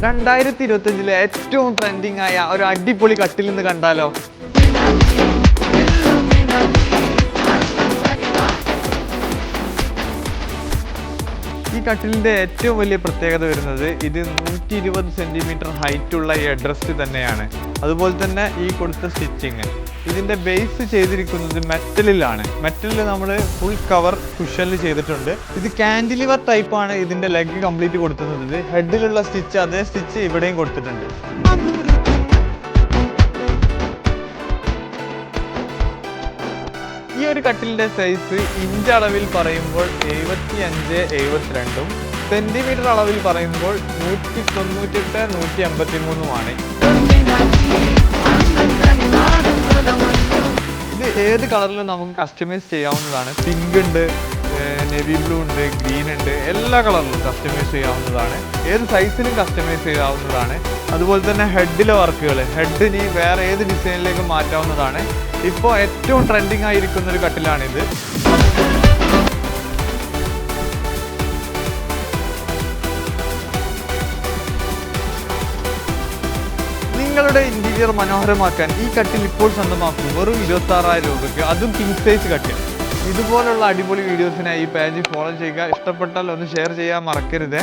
2025 ഏറ്റവും ട്രെൻഡിങ് ആയ ഒരു അടിപൊളി കട്ടിൽ നിന്ന് കണ്ടാലോ? ഈ കട്ടിലിൻ്റെ ഏറ്റവും വലിയ പ്രത്യേകത വരുന്നത് ഇത് 120 സെൻറ്റിമീറ്റർ ഹൈറ്റുള്ള ഈ ഹെഡ്റസ്റ്റ് തന്നെയാണ്. അതുപോലെ തന്നെ ഈ കൊടുത്ത സ്റ്റിച്ചിങ്, ഇതിൻ്റെ ബേസ് ചെയ്തിരിക്കുന്നത് മെറ്റലിലാണ്. മെറ്റലിൽ നമ്മൾ ഫുൾ കവർ കുഷനിൽ ചെയ്തിട്ടുണ്ട്. ഇത് കാൻഡിലിവർ ടൈപ്പാണ് ഇതിൻ്റെ ലെഗ് കംപ്ലീറ്റ് കൊടുത്തിരുന്നത്. ഹെഡിലുള്ള സ്റ്റിച്ച് അതേ സ്റ്റിച്ച് ഇവിടെയും കൊടുത്തിട്ടുണ്ട്. ഈ ഒരു കട്ടിലിൻ്റെ സൈസ് ഇഞ്ച് അളവിൽ പറയുമ്പോൾ 75-72, സെൻറ്റിമീറ്റർ അളവിൽ പറയുമ്പോൾ 198-183. ഇത് ഏത് കളറിലും നമുക്ക് കസ്റ്റമൈസ് ചെയ്യാവുന്നതാണ്. പിങ്ക് ഉണ്ട്, നേവി ബ്ലൂ ഉണ്ട്, ഗ്രീൻ ഉണ്ട്, എല്ലാ കളറിലും കസ്റ്റമൈസ് ചെയ്യാവുന്നതാണ്. ഏത് സൈസിലും കസ്റ്റമൈസ് ചെയ്യാവുന്നതാണ്. അതുപോലെ തന്നെ ഹെഡിലെ വർക്കുകൾ, ഹെഡിന് വേറെ ഏത് ഡിസൈനിലേക്കും മാറ്റാവുന്നതാണ്. ഇപ്പോൾ ഏറ്റവും ട്രെൻഡിങ് ആയിരിക്കുന്ന ഒരു കട്ടിലാണിത്. നിങ്ങളുടെ ഇന്റീരിയർ മനോഹരമാക്കാൻ ഈ കട്ടിൽ ഇപ്പോൾ സ്വന്തമാക്കും വെറും 26,000 രൂപയ്ക്ക്, അതും കിങ് സൈസ് കട്ടിൽ. ഇതുപോലുള്ള അടിപൊളി വീഡിയോസിനായി ഈ പേജ് ഫോളോ ചെയ്യുക. ഇഷ്ടപ്പെട്ടാൽ ഒന്ന് ഷെയർ ചെയ്യാൻ മറക്കരുത്.